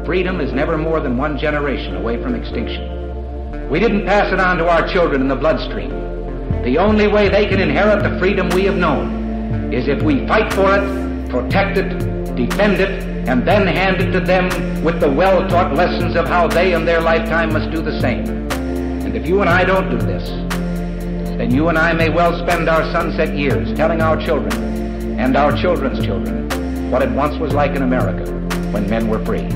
freedom is never more than one generation away from extinction. We didn't pass it on to our children in the bloodstream. The only way they can inherit the freedom we have known is if we fight for it, protect it, defend it, and then hand it to them with the well-taught lessons of how they in their lifetime must do the same. And if you and I don't do this, then you and I may well spend our sunset years telling our children and our children's children what it once was like in America when men were free.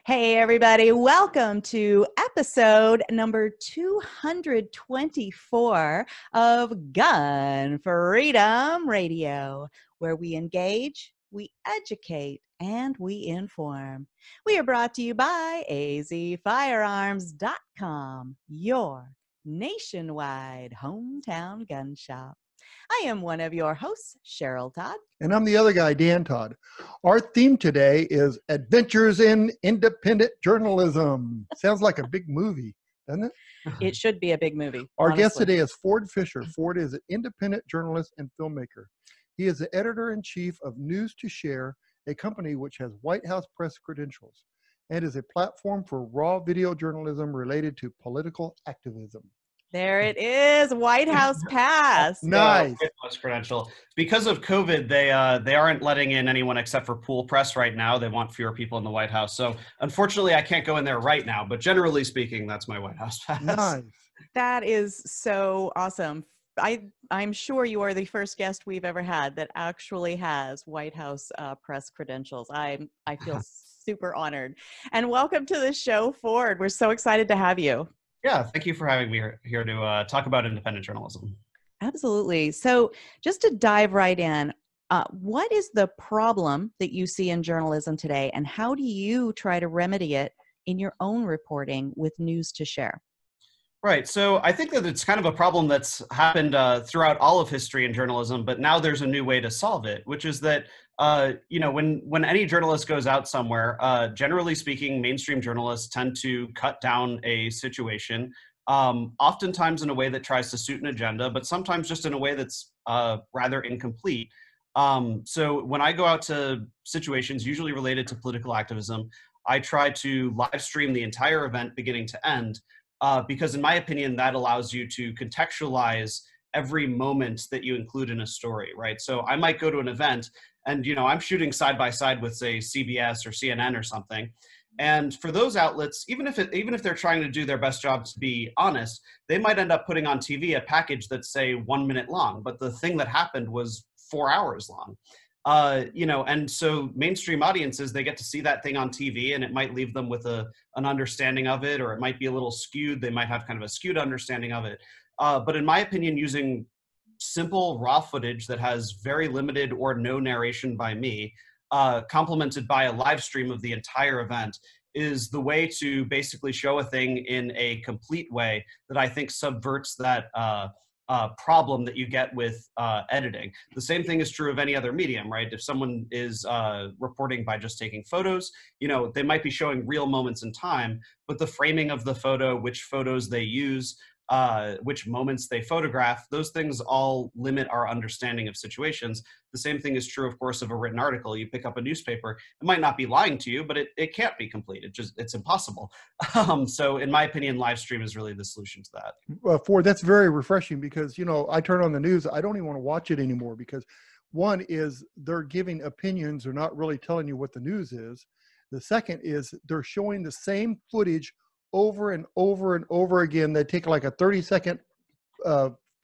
Hey everybody, welcome to episode number 224 of Gun Freedom Radio, where we engage, we educate, and we inform. We are brought to you by azfirearms.com, your nationwide hometown gun shop. I am one of your hosts, Cheryl Todd. And I'm the other guy, Dan Todd. Our theme today is Adventures in Independent Journalism. Sounds like a big movie, doesn't it? It should be a big movie. Our honestly. guest today is Ford Fischer. Ford is an independent journalist and filmmaker. He is the editor-in-chief of News to Share, a company which has White House press credentials and is a platform for raw video journalism related to political activism. There it is, White House Pass. Nice. Credential. Because of COVID, they aren't letting in anyone except for pool press right now. They want fewer people in the White House. So unfortunately, I can't go in there right now. But generally speaking, that's my White House Pass. Nice. That is so awesome. I'm sure you are the first guest we've ever had that actually has White House press credentials. I feel super honored. And welcome to the show, Ford. We're so excited to have you. Yeah, thank you for having me here to talk about independent journalism. Absolutely. So just to dive right in, what is the problem that you see in journalism today, and how do you try to remedy it in your own reporting with News to Share? Right. So I think that it's kind of a problem that's happened throughout all of history in journalism, but now there's a new way to solve it, which is that, when any journalist goes out somewhere, generally speaking, mainstream journalists tend to cut down a situation, oftentimes in a way that tries to suit an agenda, but sometimes just in a way that's rather incomplete. So when I go out to situations usually related to political activism, I try to live stream the entire event beginning to end. Because in my opinion, that allows you to contextualize every moment that you include in a story, right? So I might go to an event and, I'm shooting side by side with, say, CBS or CNN or something. And for those outlets, even if they're trying to do their best job to be honest, they might end up putting on TV a package that's, say, 1 minute long, but the thing that happened was 4 hours long. And so mainstream audiences, they get to see that thing on TV and it might leave them with an understanding of it, or it might be a little skewed. They might have kind of a skewed understanding of it. But in my opinion, using simple raw footage that has very limited or no narration by me, complemented by a live stream of the entire event, is the way to basically show a thing in a complete way that I think subverts that problem that you get with editing. The same thing is true of any other medium, right? If someone is reporting by just taking photos, they might be showing real moments in time, but the framing of the photo, which photos they use, which moments they photograph, those things all limit our understanding of situations. The same thing is true, of course, of a written article. You pick up a newspaper, it might not be lying to you, but it can't be complete. It's impossible. So in my opinion, live stream is really the solution to that. Ford, that's very refreshing because, I turn on the news, I don't even want to watch it anymore because one is they're giving opinions, they're not really telling you what the news is. The second is they're showing the same footage over and over and over again. They take like a 30-second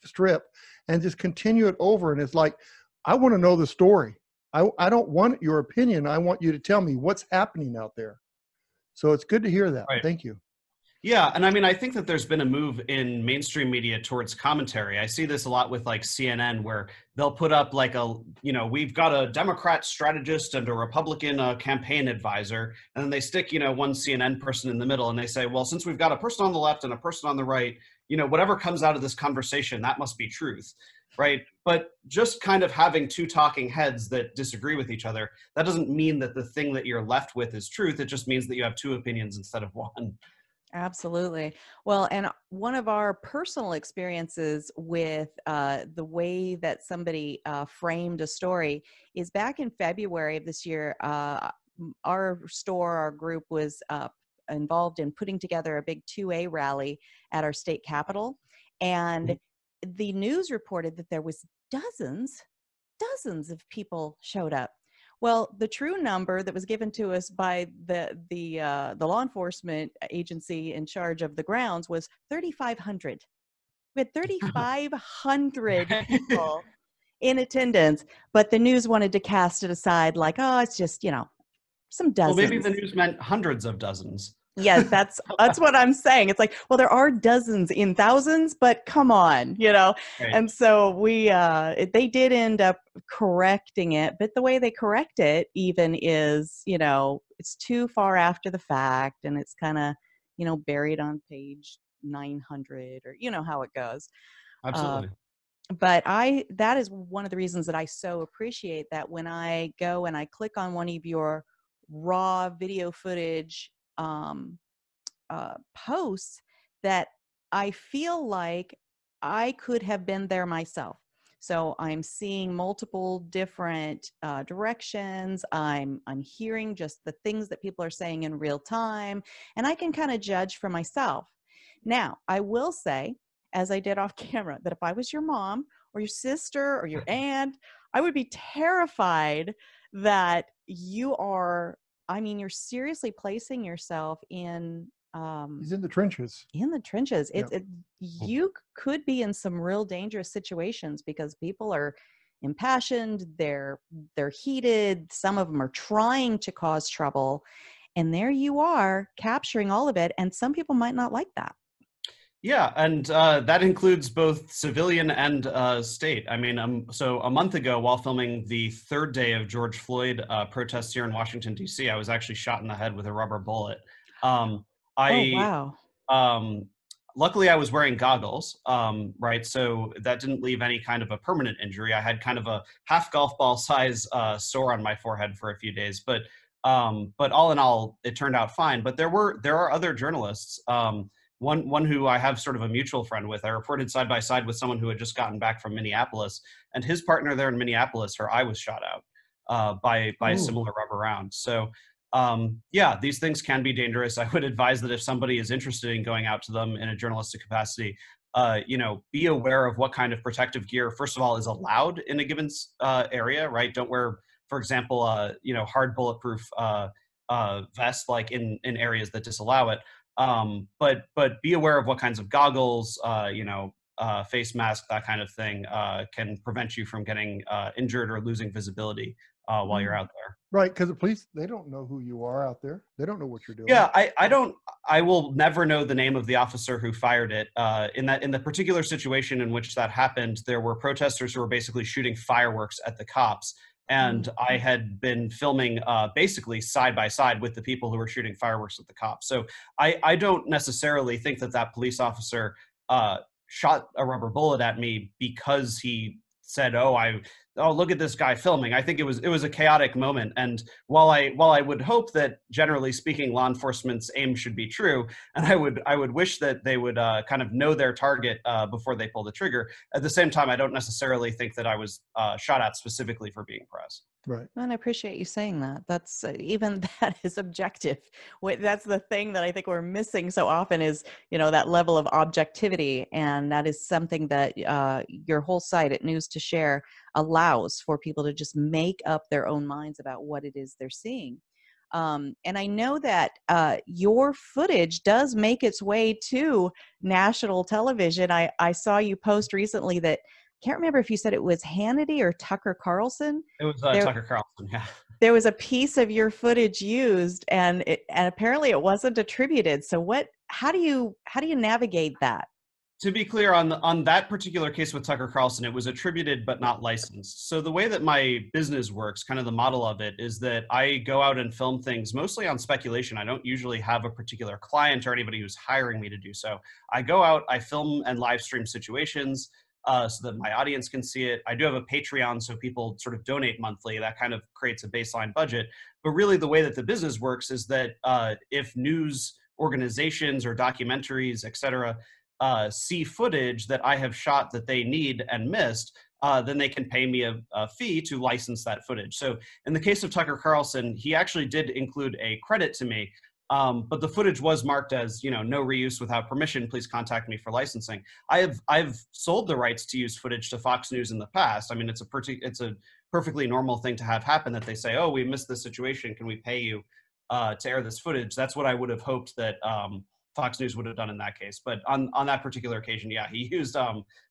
strip and just continue it over. And it's like, I want to know the story. I don't want your opinion. I want you to tell me what's happening out there. So it's good to hear that. Right. Thank you. Yeah, and I mean, I think that there's been a move in mainstream media towards commentary. I see this a lot with like CNN, where they'll put up like we've got a Democrat strategist and a Republican campaign advisor, and then they stick, one CNN person in the middle, and they say, well, since we've got a person on the left and a person on the right, whatever comes out of this conversation, that must be truth, right? But just kind of having two talking heads that disagree with each other, that doesn't mean that the thing that you're left with is truth. It just means that you have two opinions instead of one. Absolutely. Well, and one of our personal experiences with the way that somebody framed a story is back in February of this year. Our group was involved in putting together a big 2A rally at our state capitol. And the news reported that there was dozens of people showed up. Well, the true number that was given to us by the law enforcement agency in charge of the grounds was 3,500. We had 3,500 people in attendance, but the news wanted to cast it aside like, oh, it's just, some dozens. Well, maybe the news meant hundreds of dozens. Yes, that's what I'm saying. It's like, well, there are dozens in thousands, but come on, Right. And so they did end up correcting it, but the way they correct it even is, it's too far after the fact, and it's kind of, buried on page 900, or how it goes. Absolutely. But that is one of the reasons that I so appreciate that when I go and I click on one of your raw video footage posts, that I feel like I could have been there myself. So I'm seeing multiple different directions. I'm hearing just the things that people are saying in real time, and I can kind of judge for myself. Now, I will say, as I did off camera, that if I was your mom or your sister or your aunt, I would be terrified that you're seriously placing yourself in He's in the trenches. You could be in some real dangerous situations because people are impassioned, they're heated, some of them are trying to cause trouble, and there you are capturing all of it, and some people might not like that. Yeah, and that includes both civilian and state. I mean, so a month ago, while filming the third day of George Floyd protests here in Washington, D.C., I was actually shot in the head with a rubber bullet. Oh, wow. Luckily, I was wearing goggles, right? So that didn't leave any kind of a permanent injury. I had kind of a half golf ball size sore on my forehead for a few days, but all in all, it turned out fine. But there are other journalists. One who I have sort of a mutual friend with. I reported side by side with someone who had just gotten back from Minneapolis, and his partner there in Minneapolis, her eye was shot out by a similar rubber round. So yeah, these things can be dangerous. I would advise that if somebody is interested in going out to them in a journalistic capacity, be aware of what kind of protective gear, first of all, is allowed in a given area, right? Don't wear, for example, hard bulletproof vest like in areas that disallow it. But be aware of what kinds of goggles, face mask, that kind of thing, can prevent you from getting injured or losing visibility while you're out there. Right, because the police, they don't know who you are out there. They don't know what you're doing. Yeah, I will never know the name of the officer who fired it. In the particular situation in which that happened, there were protesters who were basically shooting fireworks at the cops. And I had been filming basically side by side with the people who were shooting fireworks at the cops. So I don't necessarily think that police officer shot a rubber bullet at me because he said, oh, look at this guy filming. I think it was a chaotic moment. And while I would hope that generally speaking, law enforcement's aim should be true, and I would wish that they would kind of know their target before they pull the trigger. At the same time, I don't necessarily think that I was shot at specifically for being press. Right. And I appreciate you saying that. That's even that is objective. That's the thing that I think we're missing so often is, that level of objectivity. And that is something that your whole site at News to Share allows for people to just make up their own minds about what it is they're seeing. And I know that your footage does make its way to national television. I saw you post recently that, can't remember if you said it was Hannity or Tucker Carlson. It was Tucker Carlson, yeah. There was a piece of your footage used, and apparently it wasn't attributed. So how do you navigate that? To be clear, on that particular case with Tucker Carlson, it was attributed but not licensed. So the way that my business works, kind of the model of it, is that I go out and film things mostly on speculation. I don't usually have a particular client or anybody who's hiring me to do so. I go out, I film and live stream situations so that my audience can see it. I do have a Patreon, so people sort of donate monthly. That kind of creates a baseline budget. But really the way that the business works is that if news organizations or documentaries, etc., see footage that I have shot that they need and missed, then they can pay me a fee to license that footage. So in the case of Tucker Carlson, he actually did include a credit to me, but the footage was marked as, no reuse without permission. Please contact me for licensing. I've sold the rights to use footage to Fox News in the past. I mean, it's a perfectly normal thing to have happen, that they say, oh, we missed this situation. Can we pay you to air this footage? That's what I would have hoped that Fox News would have done in that case. But on that particular occasion, yeah, he used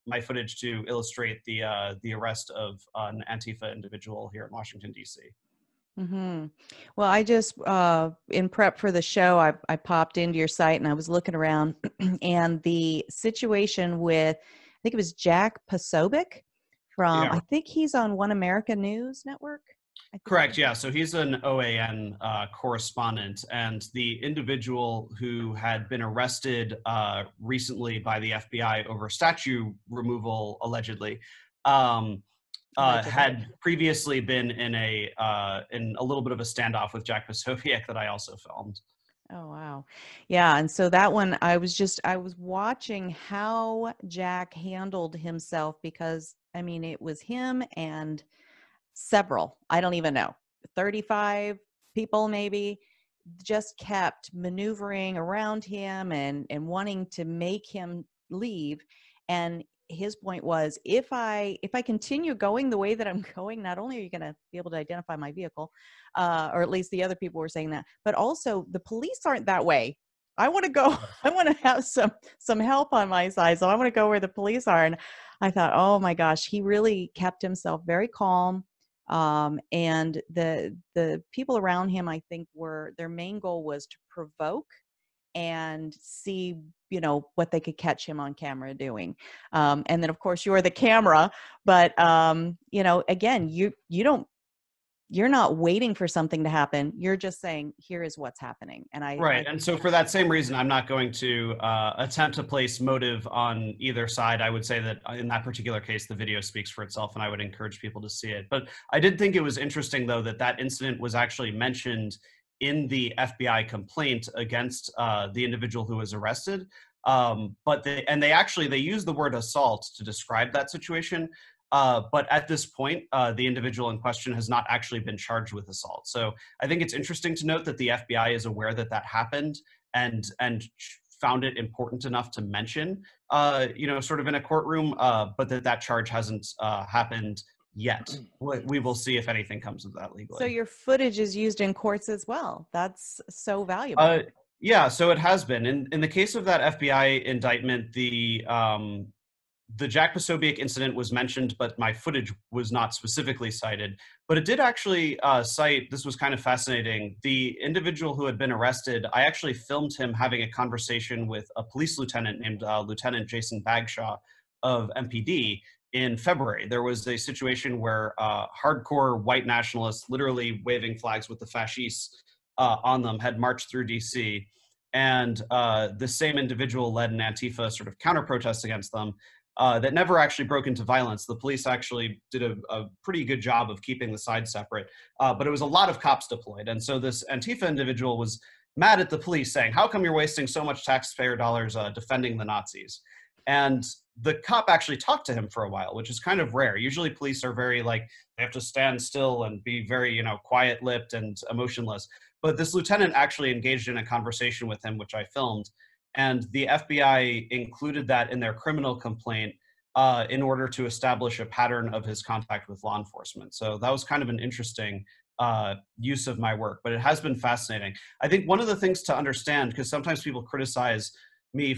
my footage to illustrate the arrest of an Antifa individual here in Washington, D.C. Mm-hmm. Well, I just, in prep for the show, I popped into your site and I was looking around and the situation with, I think it was Jack Posobiec from, Yeah. I think he's on One America News Network. Correct. Yeah. So he's an OAN correspondent, and the individual who had been arrested recently by the FBI over statue removal, allegedly, had previously been in a little bit of a standoff with Jack Posobiec that I also filmed. Oh, wow. Yeah. And so that one, I was watching how Jack handled himself, because I mean, it was him and several, I don't even know, 35 people maybe, just kept maneuvering around him and wanting to make him leave. And his point was, if I continue going the way that I'm going, not only are you going to be able to identify my vehicle, or at least the other people were saying that, but also the police aren't that way. I want to go, I want to have some help on my side. So I want to go where the police are. And I thought, oh my gosh, he really kept himself very calm. And the people around him, I think, their main goal was to provoke and see, what they could catch him on camera doing. And then of course you're the camera, but, again, you're not waiting for something to happen. You're just saying, here is what's happening. And Right. And so for that same reason, I'm not going to attempt to place motive on either side. I would say that in that particular case, the video speaks for itself, and I would encourage people to see it. But I did think it was interesting, though, that incident was actually mentioned in the FBI complaint against the individual who was arrested. But they used the word assault to describe that situation. But at this point, the individual in question has not actually been charged with assault. So I think it's interesting to note that the FBI is aware that happened and found it important enough to mention, sort of in a courtroom, but that charge hasn't happened yet. We will see if anything comes of that legally. So your footage is used in courts as well. That's so valuable. Yeah, so it has been. In the case of that FBI indictment, the Jack Posobiec incident was mentioned, but my footage was not specifically cited. But it did actually cite, this was kind of fascinating, the individual who had been arrested. I actually filmed him having a conversation with a police lieutenant named Lieutenant Jason Bagshaw of MPD in February. There was a situation where hardcore white nationalists, literally waving flags with the fascists on them, had marched through DC. And the same individual led an Antifa sort of counter-protest against them. That never actually broke into violence. The police actually did a pretty good job of keeping the sides separate, but it was a lot of cops deployed. And so this Antifa individual was mad at the police, saying, how come you're wasting so much taxpayer dollars defending the Nazis? And the cop actually talked to him for a while, which is kind of rare. Usually police are very they have to stand still and be very, quiet-lipped and emotionless. But this lieutenant actually engaged in a conversation with him, which I filmed. And the FBI included that in their criminal complaint in order to establish a pattern of his contact with law enforcement. So that was kind of an interesting use of my work, but it has been fascinating. I think one of the things to understand, because sometimes people criticize me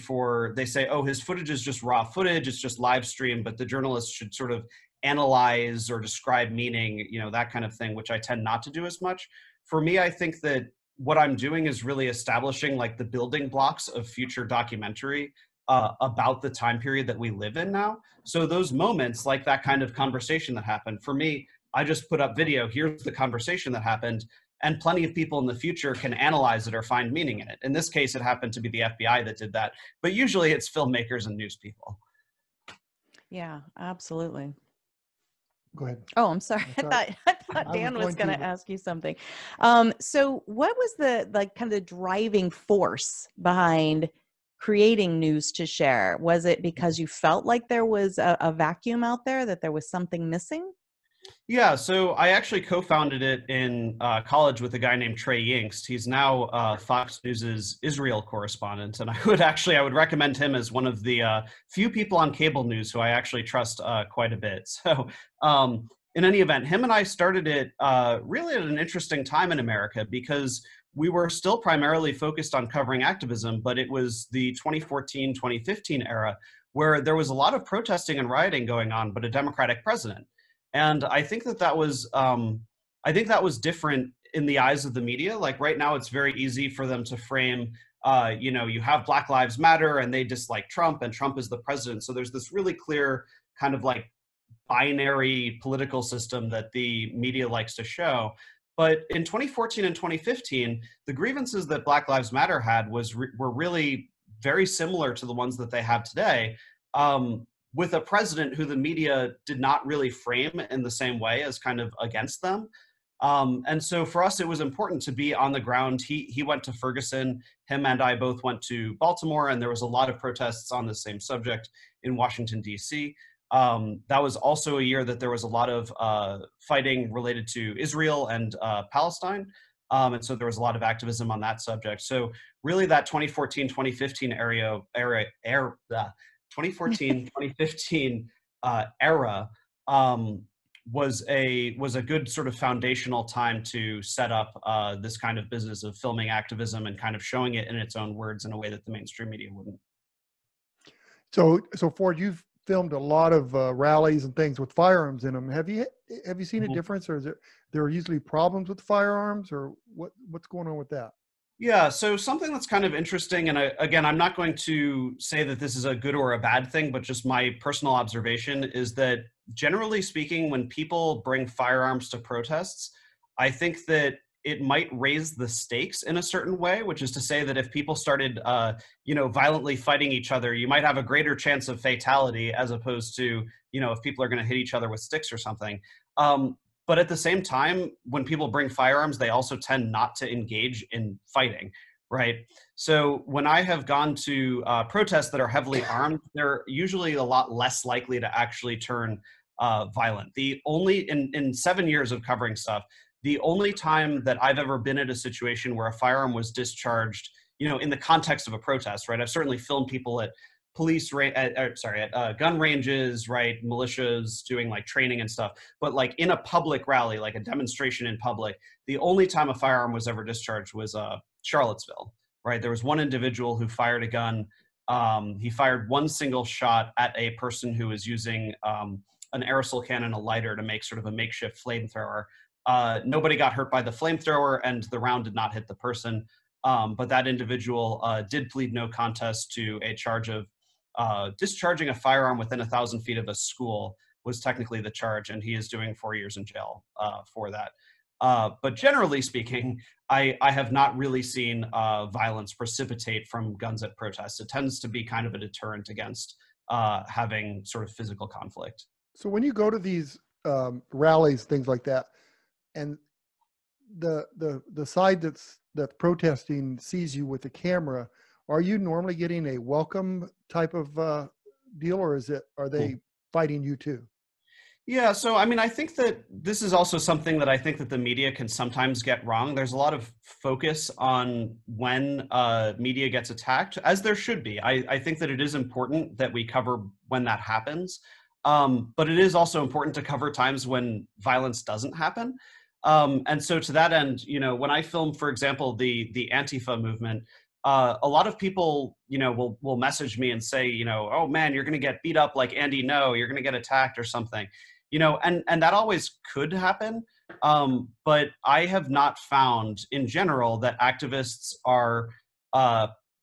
they say, oh, his footage is just raw footage, it's just live stream, but the journalist should sort of analyze or describe meaning, that kind of thing, which I tend not to do as much. For me, I think that what I'm doing is really establishing the building blocks of future documentary about the time period that we live in now. So those moments, like that kind of conversation that happened, for me, I just put up video, here's the conversation that happened, and plenty of people in the future can analyze it or find meaning in it. In this case, it happened to be the FBI that did that, but usually it's filmmakers and news people. Yeah, absolutely. Go ahead. Oh, I'm sorry. I'm sorry. I thought Dan was going to ask you something. So what was the kind of the driving force behind creating News to Share? Was it because you felt like there was a vacuum out there, that there was something missing? Yeah, so I actually co-founded it in college with a guy named Trey Yingst. He's now Fox News's Israel correspondent, and I would recommend him as one of the few people on cable news who I actually trust quite a bit. So in any event, him and I started it really at an interesting time in America, because we were still primarily focused on covering activism, but it was the 2014-2015 era where there was a lot of protesting and rioting going on, but a Democratic president. And I think that was different in the eyes of the media. Like right now, it's very easy for them to frame, you have Black Lives Matter and they dislike Trump and Trump is the president. So there's this really clear kind of like binary political system that the media likes to show. But in 2014 and 2015, the grievances that Black Lives Matter had were really very similar to the ones that they have today. With a president who the media did not really frame in the same way as kind of against them. And so for us, it was important to be on the ground. He went to Ferguson, him and I both went to Baltimore, and there was a lot of protests on the same subject in Washington, D.C. That was also a year that there was a lot of fighting related to Israel and Palestine. And so there was a lot of activism on that subject. So really that 2014-2015 era 2014-2015 era was a good sort of foundational time to set up this kind of business of filming activism and kind of showing it in its own words in a way that the mainstream media wouldn't. So Ford, you've filmed a lot of rallies and things with firearms in them. Have you seen a difference, or is there usually problems with firearms, or what's going on with that? Yeah, so something that's kind of interesting, and again, I'm not going to say that this is a good or a bad thing, but just my personal observation is that generally speaking, when people bring firearms to protests, I think that it might raise the stakes in a certain way, which is to say that if people started, violently fighting each other, you might have a greater chance of fatality as opposed to, if people are going to hit each other with sticks or something. But at the same time, when people bring firearms, they also tend not to engage in fighting, right? So when I have gone to protests that are heavily armed, they're usually a lot less likely to actually turn violent. In 7 years of covering stuff, the only time that I've ever been in a situation where a firearm was discharged, in the context of a protest, right? I've certainly filmed people at gun ranges, right? Militias doing like training and stuff. But like in a public rally, like a demonstration in public, the only time a firearm was ever discharged was Charlottesville, right? There was one individual who fired a gun. He fired one single shot at a person who was using an aerosol can and a lighter to make sort of a makeshift flamethrower. Nobody got hurt by the flamethrower and the round did not hit the person. But that individual did plead no contest to a charge of discharging a firearm within 1,000 feet of a school was technically the charge, and he is doing 4 years in jail for that. But generally speaking, I have not really seen violence precipitate from guns at protests. It tends to be kind of a deterrent against having sort of physical conflict. So when you go to these rallies, things like that, and the side that's protesting sees you with the camera, are you normally getting a welcome type of deal, or are they fighting you too? Yeah, so I mean, I think that this is also something that I think that the media can sometimes get wrong. There's a lot of focus on when media gets attacked, as there should be. I think that it is important that we cover when that happens, but it is also important to cover times when violence doesn't happen. And so to that end, when I film, for example, the Antifa movement, a lot of people, will message me and say, oh man, you're going to get beat up like Andy No, you're going to get attacked or something, and that always could happen. But I have not found in general that activists are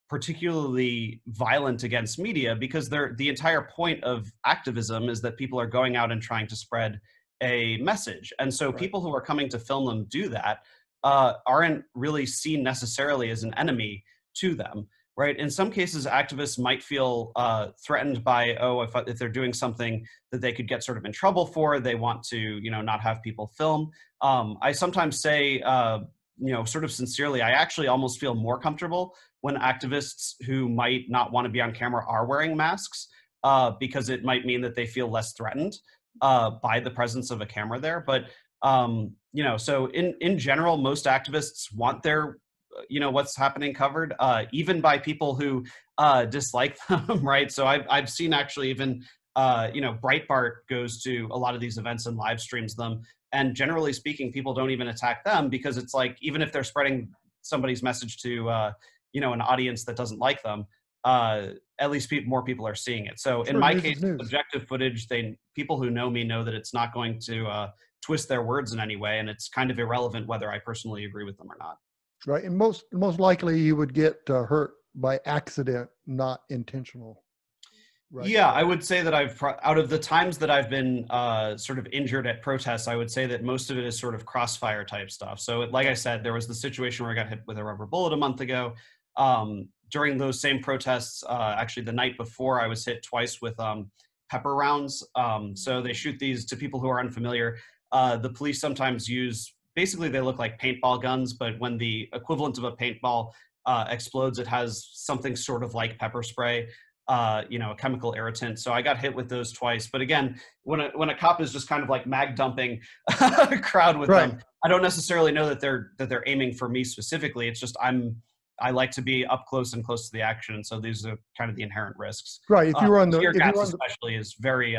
particularly violent against media, because the entire point of activism is that people are going out and trying to spread a message. And so people who are coming to film them do that aren't really seen necessarily as an enemy to them, right? In some cases, activists might feel threatened by, oh, if they're doing something that they could get sort of in trouble for, they want to, you know, not have people film. I sometimes say, you know, sort of sincerely, I actually almost feel more comfortable when activists who might not want to be on camera are wearing masks, because it might mean that they feel less threatened by the presence of a camera there. But, you know, so in general, most activists want their, you know, what's happening covered, even by people who dislike them, right? So I've seen actually even, you know, Breitbart goes to a lot of these events and live streams them. And generally speaking, people don't even attack them, because it's like, even if they're spreading somebody's message to, you know, an audience that doesn't like them, at least more people are seeing it. So in my case, objective footage, people who know me know that it's not going to twist their words in any way. And it's kind of irrelevant whether I personally agree with them or not. Right. And most likely you would get hurt by accident, not intentional. Right. Yeah, I would say that out of the times that I've been sort of injured at protests, I would say that most of it is sort of crossfire type stuff. So like I said, there was the situation where I got hit with a rubber bullet a month ago. During those same protests, actually the night before, I was hit twice with pepper rounds. So they shoot these, to people who are unfamiliar, the police sometimes use, basically they look like paintball guns, but when the equivalent of a paintball explodes, it has something sort of like pepper spray. You know, a chemical irritant. So I got hit with those twice. But again, when a cop is just kind of like mag dumping a crowd with them, I don't necessarily know that they're aiming for me specifically. It's just I like to be up close and close to the action, and so these are kind of the inherent risks. Right. If you were on the tear gas, especially, is very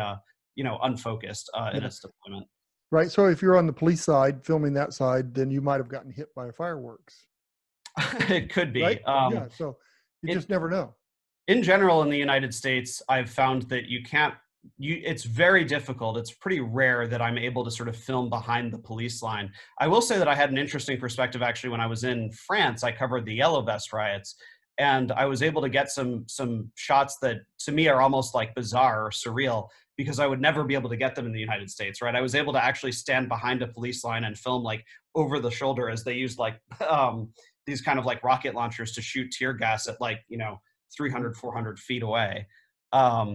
you know, unfocused in its deployment. Right. So if you're on the police side, filming that side, then you might have gotten hit by fireworks. It could be. Right? Yeah. So you just never know. In general, in the United States, I've found that it's very difficult. It's pretty rare that I'm able to sort of film behind the police line. I will say that I had an interesting perspective, actually, when I was in France. I covered the Yellow Vest riots, and I was able to get some shots that to me are almost like bizarre or surreal, because I would never be able to get them in the United States, right? I was able to actually stand behind a police line and film like over the shoulder as they used like these kind of like rocket launchers to shoot tear gas at like, you know, 300, 400 feet away.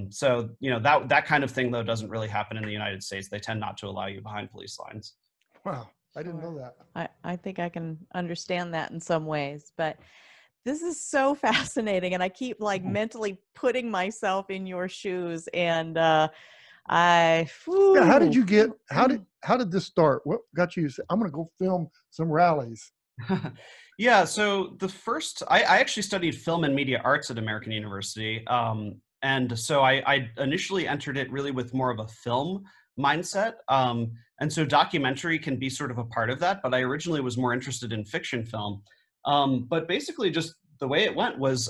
So, you know, that kind of thing, though, doesn't really happen in the United States. They tend not to allow you behind police lines. Wow. I didn't know that. I think I can understand that in some ways, but this is so fascinating. And I keep like mentally putting myself in your shoes, and how did you get, how did this start? What got you to say, I'm going to go film some rallies? Yeah, so I actually studied film and media arts at American University. And so I initially entered it really with more of a film mindset. And so documentary can be sort of a part of that, but I originally was more interested in fiction film. But basically just the way it went was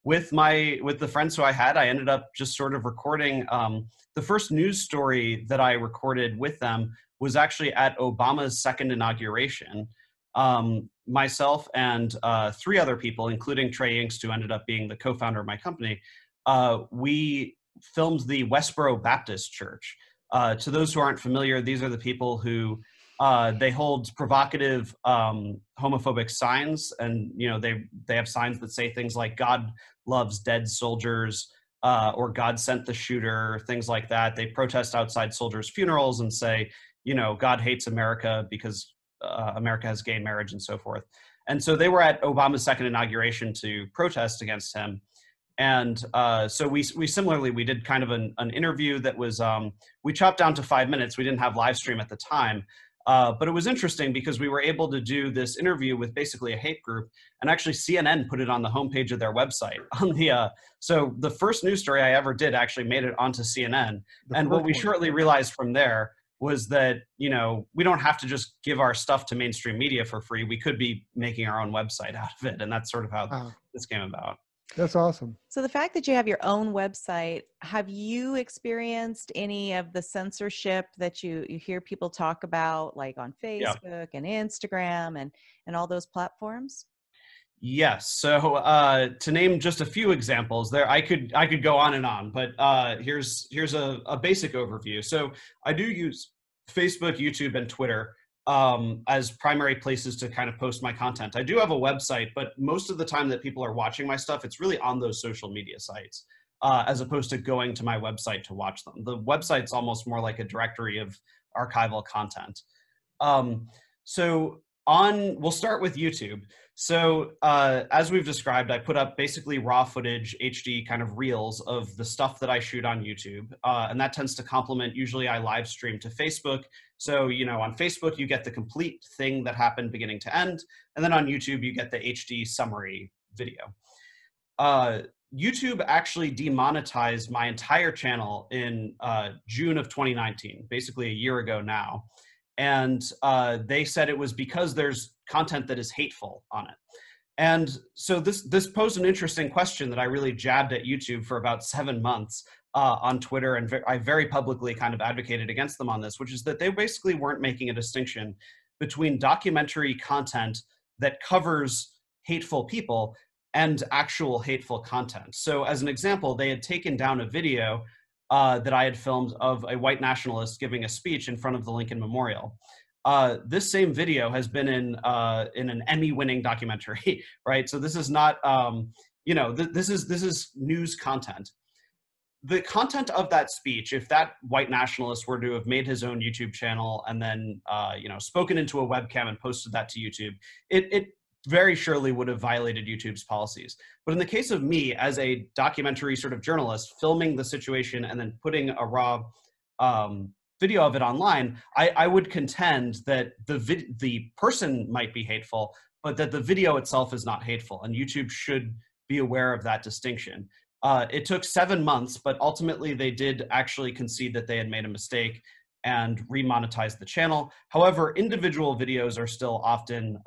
with the friends who I had, I ended up just sort of recording. The first news story that I recorded with them was actually at Obama's second inauguration. Myself and 3 other people, including Trey Yingst, who ended up being the co-founder of my company, we filmed the Westboro Baptist Church. To those who aren't familiar, these are the people who they hold provocative homophobic signs, and you know they have signs that say things like "God loves dead soldiers" or "God sent the shooter," things like that. They protest outside soldiers' funerals and say, you know, God hates America because America has gay marriage and so forth. And so they were at Obama's second inauguration to protest against him. And so we similarly, we did kind of an interview that was, we chopped down to 5 minutes. We didn't have live stream at the time, but it was interesting because we were able to do this interview with basically a hate group, and actually CNN put it on the homepage of their website. So the first news story I ever did actually made it onto CNN. And what we shortly realized from there was that, you know, we don't have to just give our stuff to mainstream media for free. We could be making our own website out of it. And that's sort of how this came about. That's awesome. So the fact that you have your own website, have you experienced any of the censorship that you hear people talk about, like on Facebook and Instagram and all those platforms? Yes. So to name just a few examples there, I could go on and on, but here's a basic overview. So I do use Facebook, YouTube, and Twitter as primary places to kind of post my content. I do have a website, but most of the time that people are watching my stuff, it's really on those social media sites, as opposed to going to my website to watch them. The website's almost more like a directory of archival content. We'll start with YouTube. So as we've described, I put up basically raw footage, HD kind of reels of the stuff that I shoot on YouTube. And that tends to complement, usually I live stream to Facebook. So, on Facebook, you get the complete thing that happened beginning to end. And then on YouTube, you get the HD summary video. YouTube actually demonetized my entire channel in June of 2019, basically a year ago now. And they said it was because there's content that is hateful on it. And so this posed an interesting question that I really jabbed at YouTube for about 7 months on Twitter, and I very publicly kind of advocated against them on this, which is that they basically weren't making a distinction between documentary content that covers hateful people and actual hateful content. So as an example, they had taken down a video that I had filmed of a white nationalist giving a speech in front of the Lincoln Memorial. This same video has been in an Emmy-winning documentary, right? So this is not, this is news content. The content of that speech, if that white nationalist were to have made his own YouTube channel and then, spoken into a webcam and posted that to YouTube, it very surely would have violated YouTube's policies. But in the case of me as a documentary sort of journalist filming the situation and then putting a raw video of it online, I would contend that the person might be hateful, but that the video itself is not hateful, and YouTube should be aware of that distinction. It took 7 months, but ultimately they did actually concede that they had made a mistake and remonetized the channel. However, individual videos are still often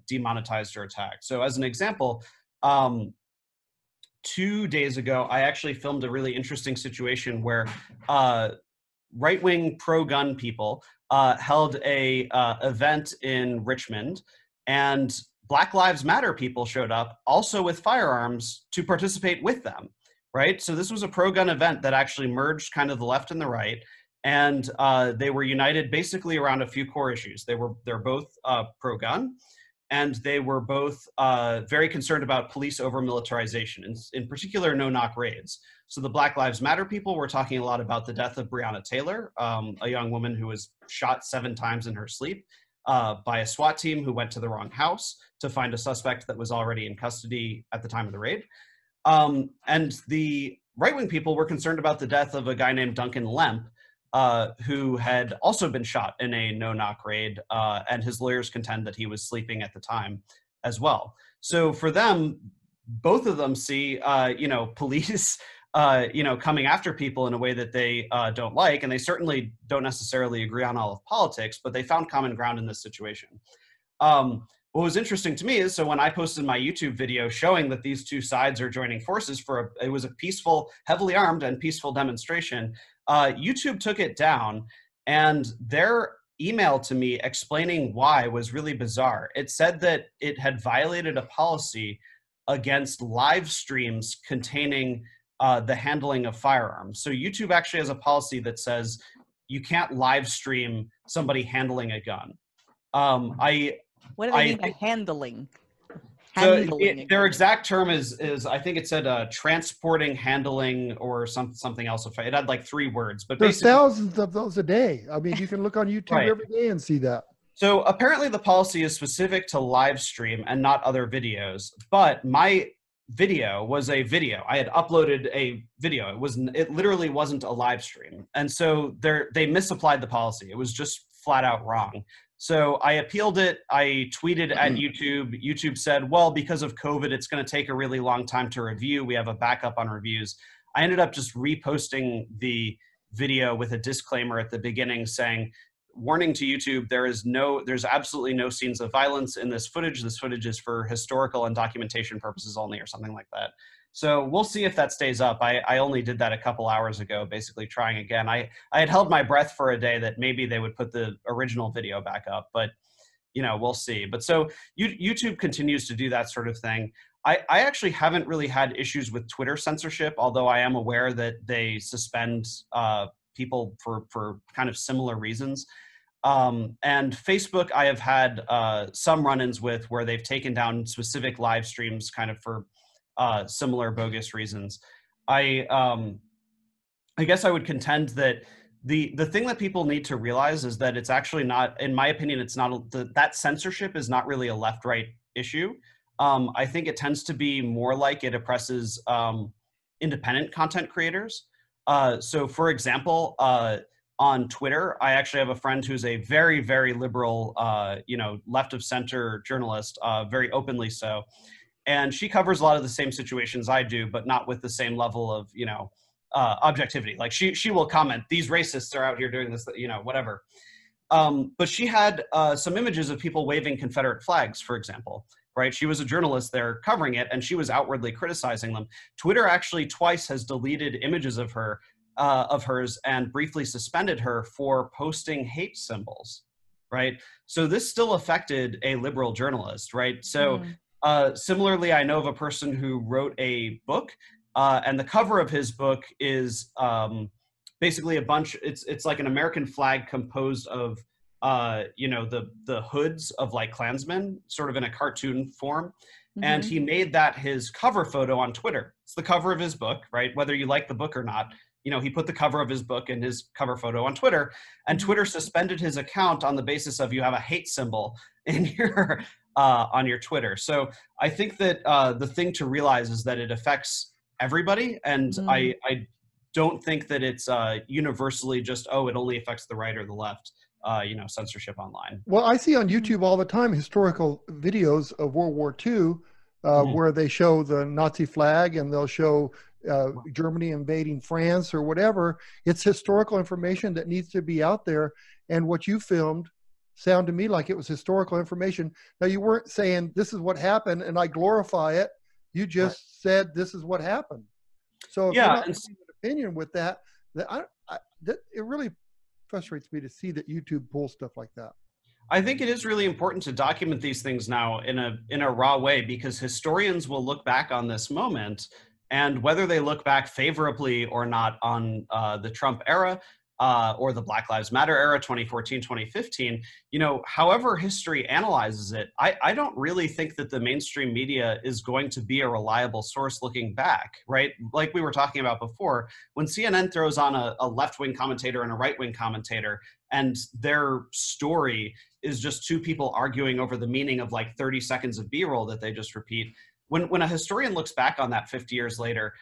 demonetized or attacked. So as an example, 2 days ago, I actually filmed a really interesting situation where right-wing pro-gun people held a event in Richmond, and Black Lives Matter people showed up also with firearms to participate with them, right? So this was a pro-gun event that actually merged kind of the left and the right, and they were united basically around a few core issues. They're both pro-gun, and they were both very concerned about police over-militarization, in particular no-knock raids. So the Black Lives Matter people were talking a lot about the death of Breonna Taylor, a young woman who was shot 7 times in her sleep by a SWAT team who went to the wrong house to find a suspect that was already in custody at the time of the raid. And the right-wing people were concerned about the death of a guy named Duncan Lemp, who had also been shot in a no-knock raid, and his lawyers contend that he was sleeping at the time as well. So for them, both of them see, police, coming after people in a way that they don't like, and they certainly don't necessarily agree on all of politics, but they found common ground in this situation. What was interesting to me is, so when I posted my YouTube video showing that these two sides are joining forces it was a peaceful, heavily armed and peaceful demonstration, YouTube took it down, and their email to me explaining why was really bizarre. It said that it had violated a policy against live streams containing the handling of firearms. So YouTube actually has a policy that says you can't live stream somebody handling a gun. What do they mean by handling? Their exact term is I think it said transporting, handling, or something else. It had like 3 words, but there's thousands of those a day. I mean, you can look on YouTube right. every day and see that. So apparently the policy is specific to live stream and not other videos. But my video was a video. I had uploaded a video. It literally wasn't a live stream, and so they misapplied the policy. It was just flat out wrong. So I appealed it. I tweeted at YouTube. YouTube said, well, because of COVID, it's going to take a really long time to review. We have a backup on reviews. I ended up just reposting the video with a disclaimer at the beginning saying, warning to YouTube, there's absolutely no scenes of violence in this footage. This footage is for historical and documentation purposes only, or something like that. So we'll see if that stays up. I only did that a couple hours ago, basically trying again. I had held my breath for a day that maybe they would put the original video back up, but we'll see. But so YouTube continues to do that sort of thing. I actually haven't really had issues with Twitter censorship, although I am aware that they suspend people for kind of similar reasons. And Facebook, I have had some run-ins with where they've taken down specific live streams kind of for similar bogus reasons. I guess I would contend that the thing that people need to realize is that it's actually not, in my opinion, it's not, that censorship is not really a left-right issue. I think it tends to be more like it oppresses independent content creators. So for example, on Twitter, I actually have a friend who's a very, very liberal, left of center journalist, very openly so. And she covers a lot of the same situations I do, but not with the same level of, objectivity. Like she will comment, these racists are out here doing this, whatever. But she had some images of people waving Confederate flags, for example, right? She was a journalist there covering it, and she was outwardly criticizing them. Twitter actually twice has deleted images of her, of hers, and briefly suspended her for posting hate symbols, right? So this still affected a liberal journalist, right? So similarly, I know of a person who wrote a book, and the cover of his book is basically a bunch, it's like an American flag composed of, the hoods of like Klansmen, sort of in a cartoon form. And he made that his cover photo on Twitter. It's the cover of his book, right? Whether you like the book or not, he put the cover of his book and his cover photo on Twitter, and Twitter suspended his account on the basis of you have a hate symbol in your, on your Twitter. So I think that the thing to realize is that it affects everybody. And I don't think that it's universally just, it only affects the right or the left, censorship online. Well, I see on YouTube all the time historical videos of World War II where they show the Nazi flag and they'll show Germany invading France or whatever. It's historical information that needs to be out there. And what you filmed sounded to me like it was historical information. Now, you weren't saying this is what happened and I glorify it. You just said this is what happened. So if you're not having an opinion with that, it really frustrates me to see that YouTube pulls stuff like that. I think it is really important to document these things now in a raw way, because historians will look back on this moment, and whether they look back favorably or not on the Trump era or the Black Lives Matter era, 2014, 2015, however history analyzes it, I don't really think that the mainstream media is going to be a reliable source looking back, right? Like we were talking about before, when CNN throws on a left-wing commentator and a right-wing commentator, and their story is just two people arguing over the meaning of like 30 seconds of B-roll that they just repeat, when a historian looks back on that 50 years later,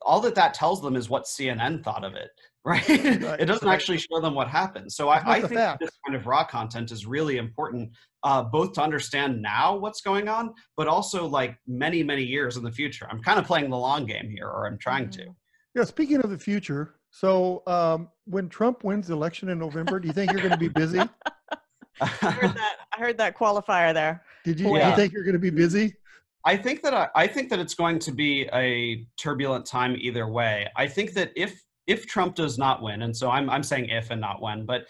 all that tells them is what CNN thought of it, right? It doesn't actually show them what happened. So I think this kind of raw content is really important, both to understand now what's going on, but also like many, many years in the future. I'm kind of playing the long game here, or I'm trying to. Yeah, speaking of the future, so when Trump wins the election in November, do you think you're going to be busy? I heard that qualifier there. Did you think you're going to be busy? I think that it's going to be a turbulent time either way. I think that if Trump does not win, and so I'm saying if and not when, but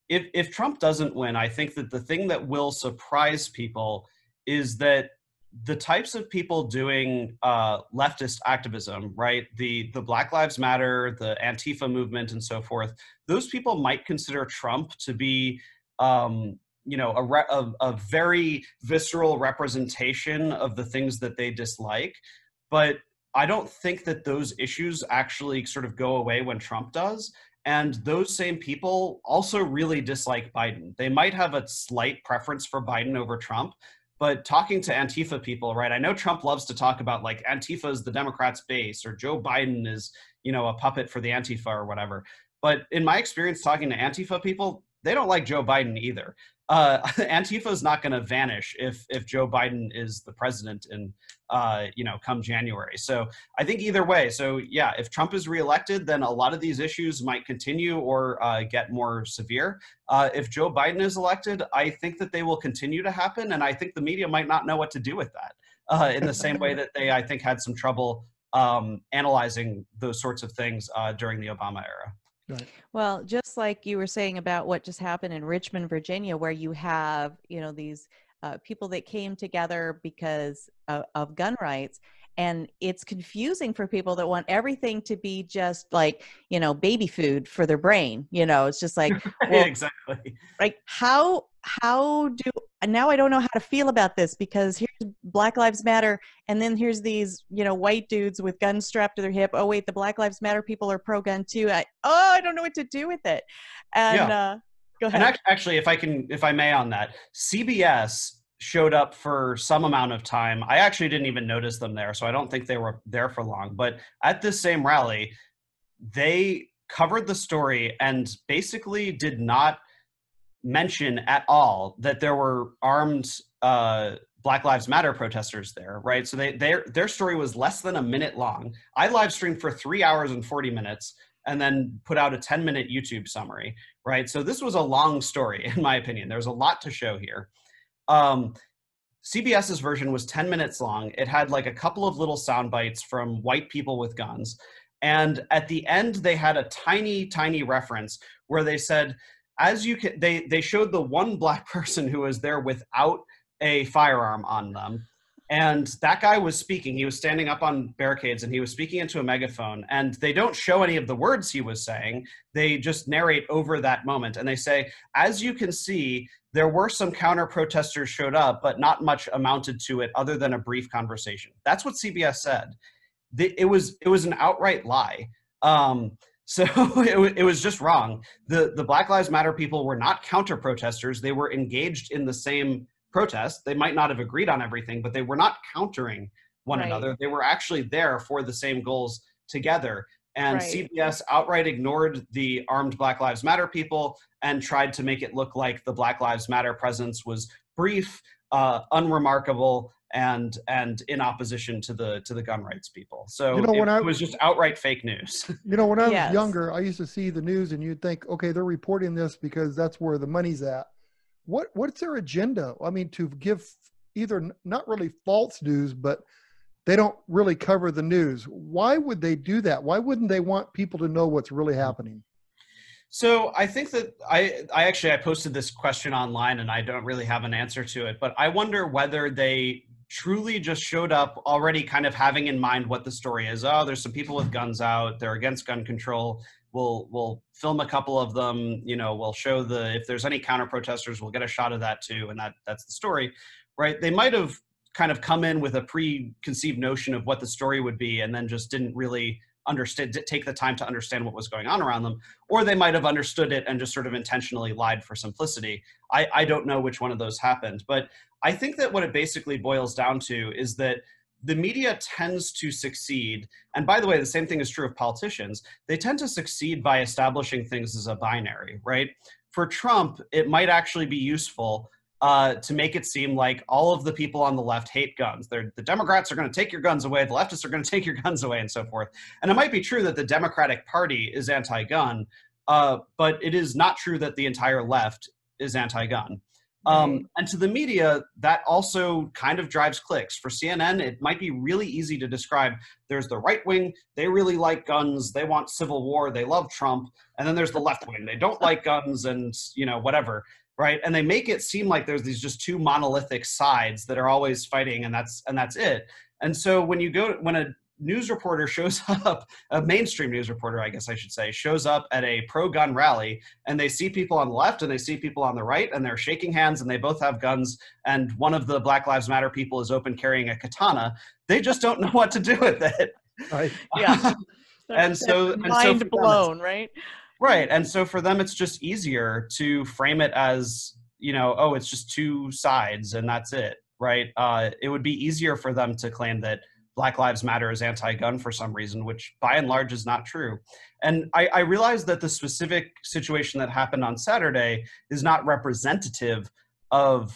if Trump doesn't win, I think that the thing that will surprise people is that the types of people doing leftist activism, right? The Black Lives Matter, the Antifa movement, and so forth, those people might consider Trump to be a very visceral representation of the things that they dislike. But I don't think that those issues actually sort of go away when Trump does. And those same people also really dislike Biden. They might have a slight preference for Biden over Trump, but talking to Antifa people, right? I know Trump loves to talk about like Antifa is the Democrats' base, or Joe Biden is, a puppet for the Antifa or whatever. But in my experience talking to Antifa people, they don't like Joe Biden either. Antifa is not going to vanish if Joe Biden is the president in, come January. So I think either way. So yeah, if Trump is reelected, then a lot of these issues might continue or get more severe. If Joe Biden is elected, I think that they will continue to happen. And I think the media might not know what to do with that in the same way that they, I think, had some trouble analyzing those sorts of things during the Obama era. Right. Well, just like you were saying about what just happened in Richmond, Virginia, where you have, these people that came together because of gun rights. And it's confusing for people that want everything to be just like, baby food for their brain. It's just like, well, exactly. Like how now I don't know how to feel about this, because here's Black Lives Matter, and then here's these, white dudes with guns strapped to their hip. Oh wait, the Black Lives Matter people are pro-gun too. I don't know what to do with it. And go ahead. And actually, if I may on that, CBS showed up for some amount of time. I actually didn't even notice them there, so I don't think they were there for long. But at this same rally, they covered the story and basically did not mention at all that there were armed Black Lives Matter protesters there, right? So their story was less than a minute long. I live streamed for 3 hours and 40 minutes and then put out a 10-minute YouTube summary, right? So this was a long story, in my opinion. There's a lot to show here. CBS's version was 10 minutes long. It had like a couple of little sound bites from white people with guns. And at the end, they had a tiny, tiny reference where they said, as you can, they showed the one Black person who was there without a firearm on them. And that guy was speaking. He was standing up on barricades and he was speaking into a megaphone. And they don't show any of the words he was saying. They just narrate over that moment. And they say, as you can see, there were some counter protesters showed up, but not much amounted to it other than a brief conversation. That's what CBS said. It was an outright lie. So it was just wrong. The Black Lives Matter people were not counter protesters. They were engaged in the same protest. They might not have agreed on everything, but they were not countering one another. They were actually there for the same goals together. And CBS outright ignored the armed Black Lives Matter people and tried to make it look like the Black Lives Matter presence was brief, unremarkable, and in opposition to the gun rights people. So it was just outright fake news. When I was younger, I used to see the news and you'd think, okay, they're reporting this because that's where the money's at. What's their agenda? I mean, to give either not really false news, but they don't really cover the news. Why would they do that? Why wouldn't they want people to know what's really happening? So I think that I posted this question online and I don't really have an answer to it, but I wonder whether they truly just showed up already kind of having in mind what the story is. Oh, there's some people with guns out. They're against gun control. We'll film a couple of them. We'll show if there's any counter protesters, we'll get a shot of that too. And that's the story, right? They might have kind of come in with a preconceived notion of what the story would be and then just didn't really take the time to understand what was going on around them. Or they might have understood it and just sort of intentionally lied for simplicity. I don't know which one of those happened, but I think that what it basically boils down to is that the media tends to succeed. And by the way, the same thing is true of politicians. They tend to succeed by establishing things as a binary, right? For Trump, it might actually be useful to make it seem like all of the people on the left hate guns. The Democrats are going to take your guns away, the leftists are going to take your guns away, and so forth. And it might be true that the Democratic Party is anti-gun, but it is not true that the entire left is anti-gun. And to the media, that also kind of drives clicks. For CNN, it might be really easy to describe. There's the right wing, they really like guns, they want civil war, they love Trump. And then there's the left wing, they don't like guns and, whatever, right? And they make it seem like there's these just two monolithic sides that are always fighting, and that's it. And so when a news reporter shows up, a mainstream news reporter, I guess I should say, shows up at a pro-gun rally and they see people on the left and they see people on the right and they're shaking hands and they both have guns and one of the Black Lives Matter people is open carrying a katana, they just don't know what to do with it. Right. Yeah. and so mind blown, right? Right. And so for them, it's just easier to frame it as, oh, it's just two sides and that's it. Right. It would be easier for them to claim that Black Lives Matter is anti-gun for some reason, which by and large is not true. And I realize that the specific situation that happened on Saturday is not representative of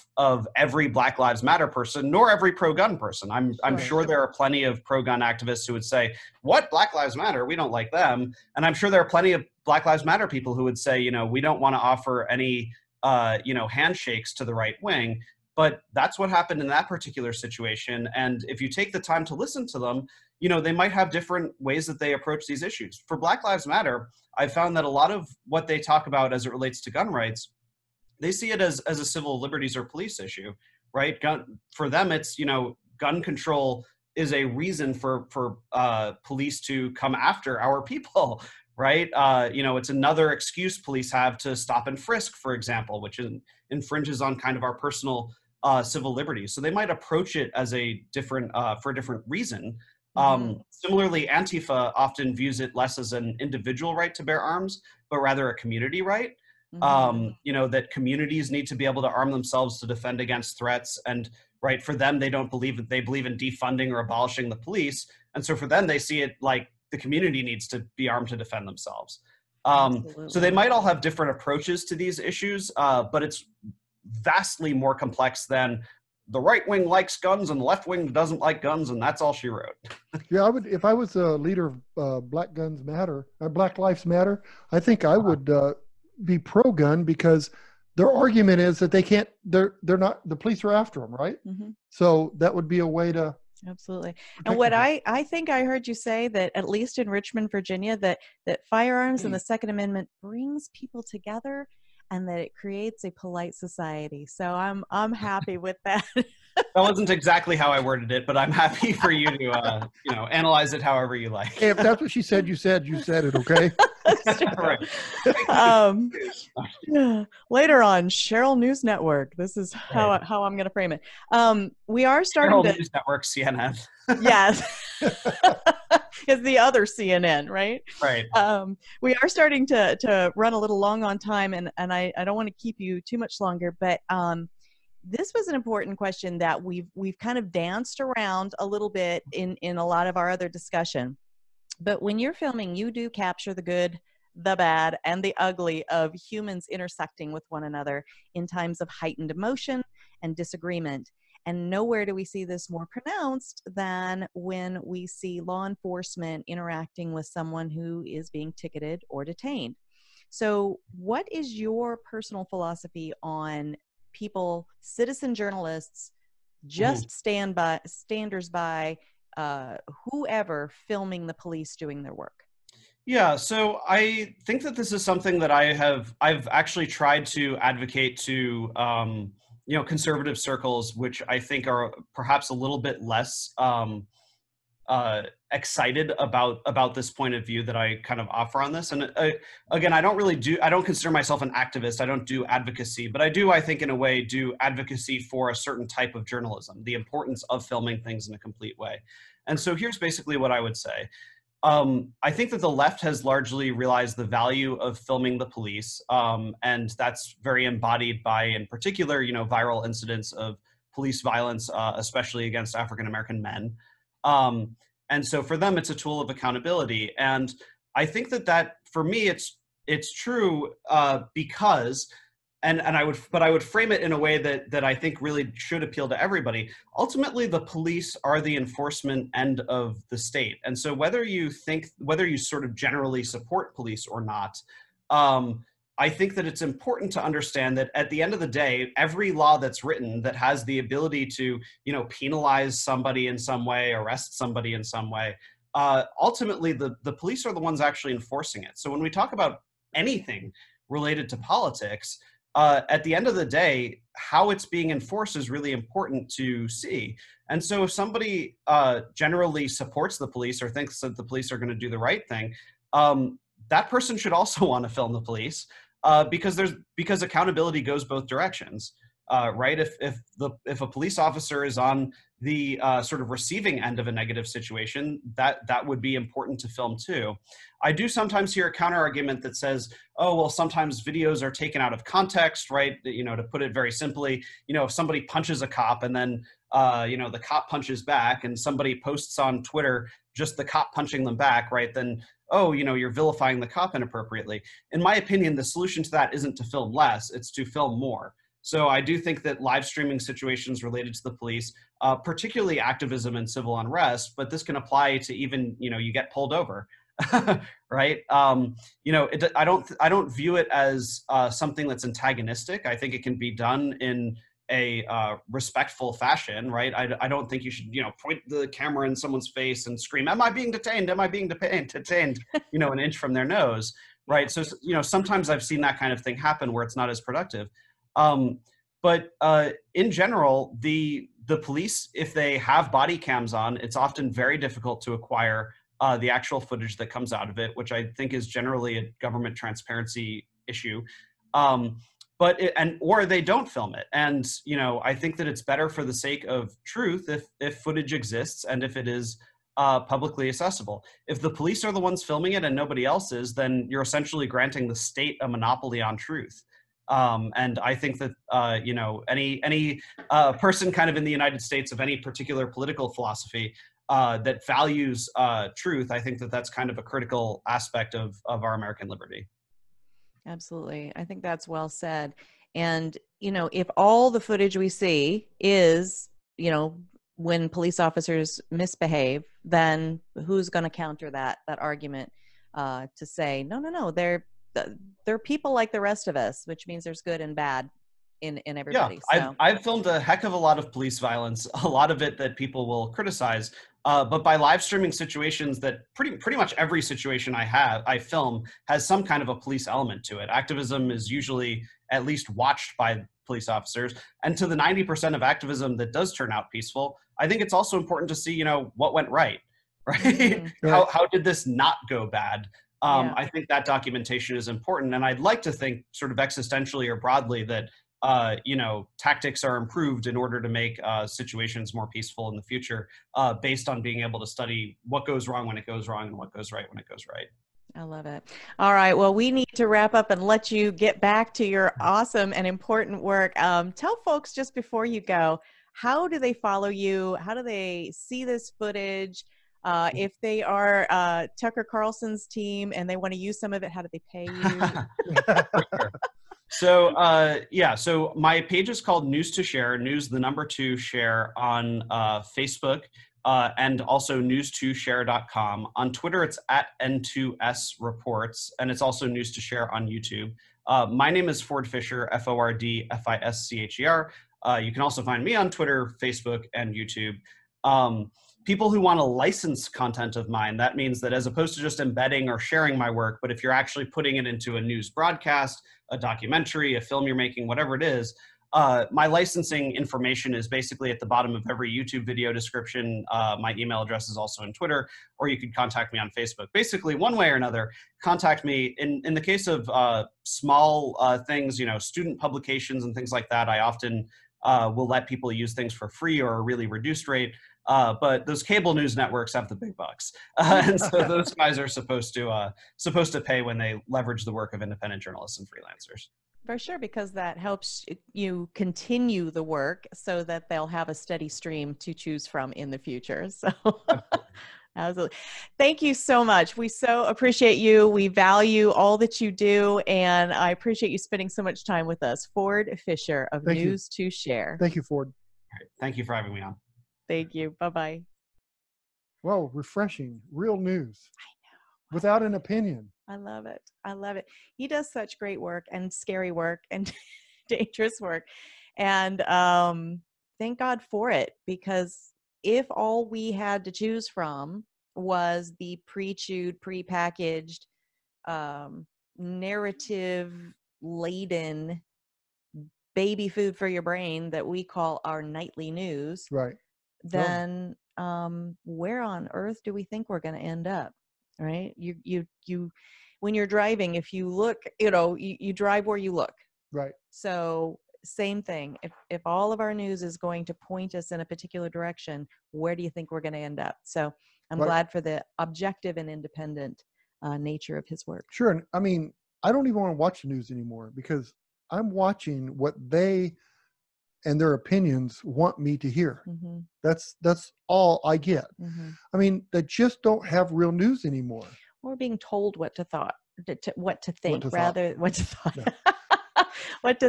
every Black Lives Matter person, nor every pro-gun person. I'm sure there are plenty of pro-gun activists who would say, what, Black Lives Matter? We don't like them. And I'm sure there are plenty of Black Lives Matter people who would say, we don't want to offer any, handshakes to the right wing. But that's what happened in that particular situation. And if you take the time to listen to them, they might have different ways that they approach these issues. For Black Lives Matter, I found that a lot of what they talk about as it relates to gun rights, they see it as a civil liberties or police issue, right? For them, it's, gun control is a reason for police to come after our people, right? It's another excuse police have to stop and frisk, for example, which infringes on kind of our personal civil liberties. So they might approach it as a different for a different reason. Similarly, Antifa often views it less as an individual right to bear arms, but rather a community right. That communities need to be able to arm themselves to defend against threats. And right, for them, they believe in defunding or abolishing the police. And so for them, they see it like the community needs to be armed to defend themselves. So they might all have different approaches to these issues, but it's vastly more complex than the right wing likes guns and the left wing doesn't like guns, and that's all she wrote. Yeah, I would, if I was a leader of Black Lives Matter, I think I would be pro-gun, because their argument is that they're not, the police are after them, right? So that would be a way to. Absolutely. And what I think I heard you say, that at least in Richmond, Virginia, that firearms and the Second Amendment brings people together, and that it creates a polite society. So I'm happy with that. That wasn't exactly how I worded it, but I'm happy for you to analyze it however you like. Hey, if that's what she said, you said it, okay? Right. Later on, Cheryl News Network. This is how I'm going to frame it. We are starting Cheryl News Network, CNN. Yes. It's the other CNN, right? Right. We are starting to run a little long on time, and I don't want to keep you too much longer, but this was an important question that we've kind of danced around a little bit in a lot of our other discussion. But when you're filming, you do capture the good, the bad, and the ugly of humans intersecting with one another in times of heightened emotion and disagreement. And nowhere do we see this more pronounced than when we see law enforcement interacting with someone who is being ticketed or detained. So what is your personal philosophy on people, citizen journalists, just standers by whoever filming the police doing their work? Yeah, so I think that this is something that I've actually tried to advocate to conservative circles, which I think are perhaps a little bit less excited about this point of view that I kind of offer on this. And again, I don't consider myself an activist. I don't do advocacy, but I think in a way do advocacy for a certain type of journalism, the importance of filming things in a complete way. And so here's basically what I would say. I think that the left has largely realized the value of filming the police, and that's very embodied by, in particular, viral incidents of police violence, especially against African-American men. And so for them, it's a tool of accountability. And I think that for me, it's true because, and I would frame it in a way that I think really should appeal to everybody. Ultimately, the police are the enforcement end of the state. And so whether you sort of generally support police or not, I think that it's important to understand that at the end of the day, every law that's written that has the ability to, penalize somebody in some way, arrest somebody in some way, ultimately the police are the ones actually enforcing it. So when we talk about anything related to politics, at the end of the day, how it's being enforced is really important to see. And so if somebody generally supports the police or thinks that the police are going to do the right thing, that person should also want to film the police because accountability goes both directions, right? If a police officer is on the sort of receiving end of a negative situation, that would be important to film too. I do sometimes hear a counter argument that says, oh, well, sometimes videos are taken out of context, right? To put it very simply, if somebody punches a cop and then, the cop punches back and somebody posts on Twitter just the cop punching them back, right? Then, oh, you're vilifying the cop inappropriately. In my opinion, the solution to that isn't to film less, it's to film more. So I do think that live streaming situations related to the police, particularly activism and civil unrest, but this can apply to even, you get pulled over, right? I don't view it as something that's antagonistic. I think it can be done in a respectful fashion, right? I don't think you should, point the camera in someone's face and scream, "Am I being detained? Am I being detained?" An inch from their nose, right? So, sometimes I've seen that kind of thing happen where it's not as productive. But in general, the the police, if they have body cams on, it's often very difficult to acquire the actual footage that comes out of it, which I think is generally a government transparency issue. Or they don't film it. And, I think that it's better for the sake of truth if footage exists and if it is publicly accessible. If the police are the ones filming it and nobody else is, then you're essentially granting the state a monopoly on truth. And I think that, any person kind of in the United States of any particular political philosophy that values truth, I think that that's kind of a critical aspect of our American liberty. Absolutely. I think that's well said. And, if all the footage we see is, when police officers misbehave, then who's going to counter that argument to say, no, they're people like the rest of us, which means there's good and bad in everybody. Yeah, I've filmed a heck of a lot of police violence, a lot of it that people will criticize. But by live streaming situations that pretty much every situation I film has some kind of a police element to it. Activism is usually at least watched by police officers. And to the 90% of activism that does turn out peaceful, I think it's also important to see, what went right, right? Mm-hmm. How did this not go bad? Yeah. I think that documentation is important. And I'd like to think sort of existentially or broadly that tactics are improved in order to make situations more peaceful in the future, based on being able to study what goes wrong when it goes wrong and what goes right when it goes right. I love it. All right. Well, we need to wrap up and let you get back to your awesome and important work. Tell folks just before you go, how do they follow you? How do they see this footage? If they are Tucker Carlson's team and they want to use some of it, how do they pay you? So my page is called News to Share, news, the number 2 share on Facebook, and also news2share.com. On Twitter, it's at N2S Reports, and it's also News to Share on YouTube. My name is Ford Fischer, FORD-FISCHER. You can also find me on Twitter, Facebook, and YouTube. People who want to license content of mine, that means that as opposed to just embedding or sharing my work, but if you're actually putting it into a news broadcast, a documentary, a film you're making, whatever it is, my licensing information is basically at the bottom of every YouTube video description. My email address is also in Twitter, or you could contact me on Facebook. Basically, one way or another, contact me. In the case of small things, student publications and things like that, I often will let people use things for free or a really reduced rate. But those cable news networks have the big bucks, and so those guys are supposed to pay when they leverage the work of independent journalists and freelancers. For sure, because that helps you continue the work so that they'll have a steady stream to choose from in the future. So absolutely. Thank you so much. We so appreciate you. We value all that you do, and I appreciate you spending so much time with us. Ford Fischer of News to Share. Thank you, Ford. All right. Thank you for having me on. Thank you. Bye-bye. Well, refreshing, real news. I know. Without an opinion. I love it. I love it. He does such great work and scary work and dangerous work. And thank God for it, because if all we had to choose from was the pre-chewed, pre-packaged, narrative-laden baby food for your brain that we call our nightly news, right? Then where on earth do we think we're going to end up? Right? You when you're driving, if you look, you drive where you look. Right. So same thing. If all of our news is going to point us in a particular direction, where do you think we're going to end up? So I'm glad for the objective and independent nature of his work. Sure. And I mean, I don't even want to watch the news anymore, because I'm watching what they and their opinions want me to hear. Mm-hmm. That's all I get. Mm-hmm. I mean, they just don't have real news anymore. We're being told what to think, what to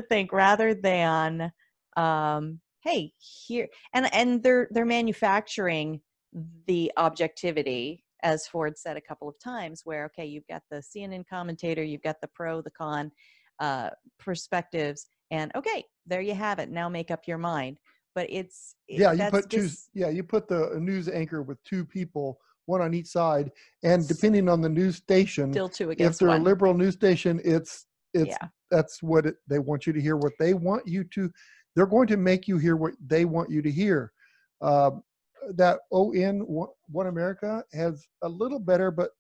think rather than, hey, here, and they're manufacturing the objectivity, as Ford said a couple of times, where, okay, you've got the CNN commentator, you've got the pro, the con perspectives, and okay, there you have it. Now make up your mind. But you put the news anchor with two people, one on each side, and depending on the news station, still two against if they're one. a liberal news station, that's what they want you to hear, what they want you to They're going to make you hear what they want you to hear. That ON One America has a little better, but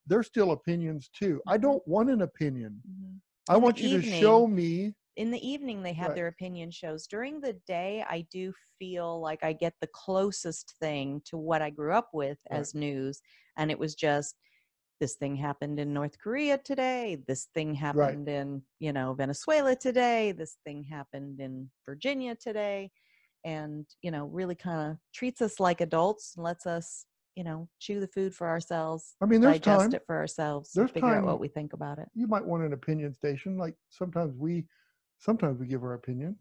they're still opinions too. I don't want an opinion. Mm-hmm. I want you to show me. In the evening, they have their opinion shows. During the day, I do feel like I get the closest thing to what I grew up with as news. And it was just, this thing happened in North Korea today. This thing happened in, Venezuela today. This thing happened in Virginia today. And, really kind of treats us like adults and lets us, chew the food for ourselves. I mean, there's digest it for ourselves. There's figure out what we think about it. You might want an opinion station. Like sometimes we give our opinion.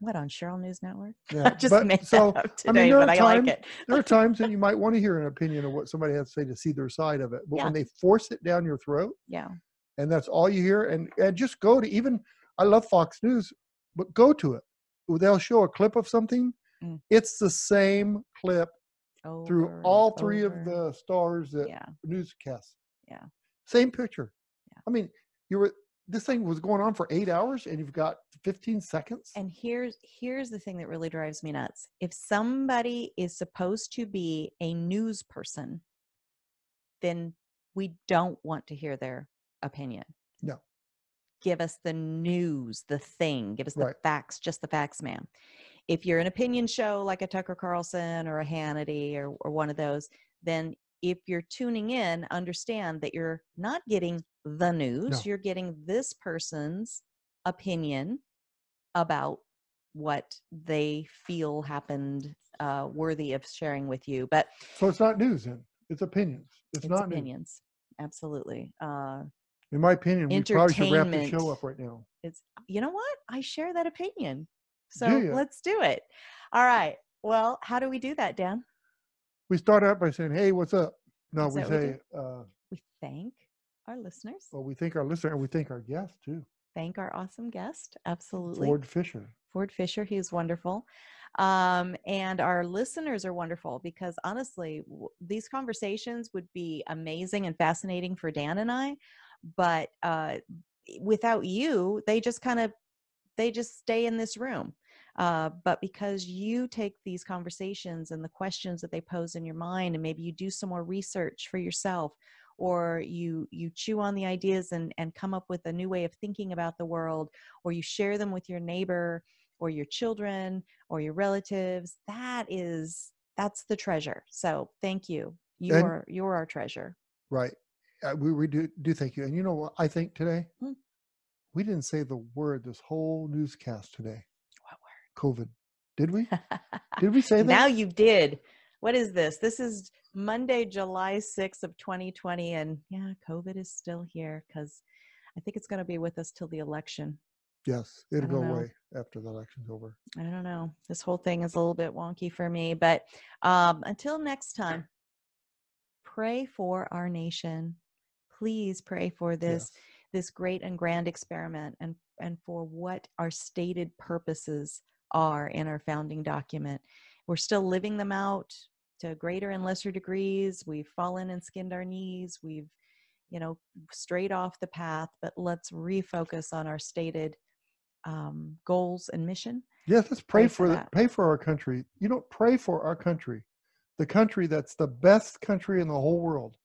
What, on Cheryl News Network? Yeah, just made that up today, but I like it. There are times that you might want to hear an opinion of what somebody has to say to see their side of it. But when they force it down your throat, and that's all you hear, and just go to even, I love Fox News, but go to it. They'll show a clip of something. It's the same clip through all three of the stars that newscasts. Yeah. Same picture. Yeah. I mean, this thing was going on for 8 hours and you've got 15 seconds. And here's the thing that really drives me nuts. If somebody is supposed to be a news person, then we don't want to hear their opinion. No. Give us the news, the thing. Give us the facts, just the facts, ma'am. If you're an opinion show like a Tucker Carlson or a Hannity or one of those, then if you're tuning in, understand that you're not getting the news. No. You're getting this person's opinion about what they feel happened worthy of sharing with you. But so it's not news then. It's opinions. It's not opinions. News. Absolutely. In my opinion, we probably should wrap the show up right now. It's, you know what? I share that opinion. So let's do it. All right. Well, how do we do that, Dan? We start out by saying, hey, what's up? No, we say... we thank our listeners. Well, we thank our listener and we thank our guest, too. Thank our awesome guest. Absolutely. Ford Fischer. Ford Fischer. He's wonderful. And our listeners are wonderful because, honestly, these conversations would be amazing and fascinating for Dan and I. But without you, they just stay in this room. But because you take these conversations and the questions that they pose in your mind, and maybe you do some more research for yourself, or you chew on the ideas and come up with a new way of thinking about the world, or you share them with your neighbor or your children or your relatives, that's the treasure. So thank you. You're our treasure. Right. We do thank you. And you know what I think today? We didn't say the word this whole newscast today. What word? COVID. Did we? Did we say that? Now you did. What is this? This is Monday, July 6th of 2020. And yeah, COVID is still here because I think it's going to be with us till the election. Yes, it'll go away after the election's over. I don't know. This whole thing is a little bit wonky for me. But until next time, pray for our nation. Please pray for this great and grand experiment and for what our stated purposes are in our founding document. We're still living them out to greater and lesser degrees. We've fallen and skinned our knees. We've, strayed off the path, but let's refocus on our stated goals and mission. Yes, let's pray for our country. Pray for our country, the country that's the best country in the whole world.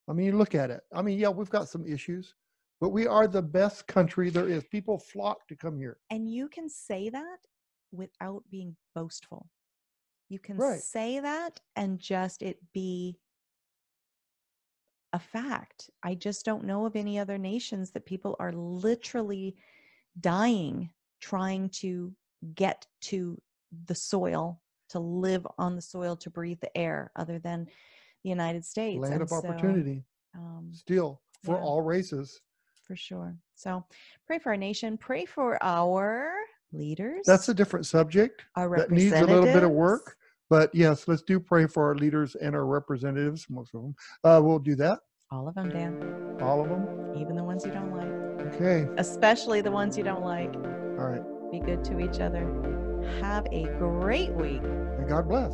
I mean, you look at it. I mean, yeah, we've got some issues, but we are the best country there is. People flock to come here. And you can say that without being boastful. You can say that and just it be a fact. I just don't know of any other nations that people are literally dying trying to get to the soil, to live on the soil, to breathe the air, other than the United States. Land of opportunity. Still, for all races. For sure. So pray for our nation. Pray for our leaders. That's a different subject. Our that needs a little bit of work. But yes, let's do pray for our leaders and our representatives, most of them. We'll do that. All of them, Dan. All of them? Even the ones you don't like. Okay. Especially the ones you don't like. All right. Be good to each other. Have a great week. And God bless.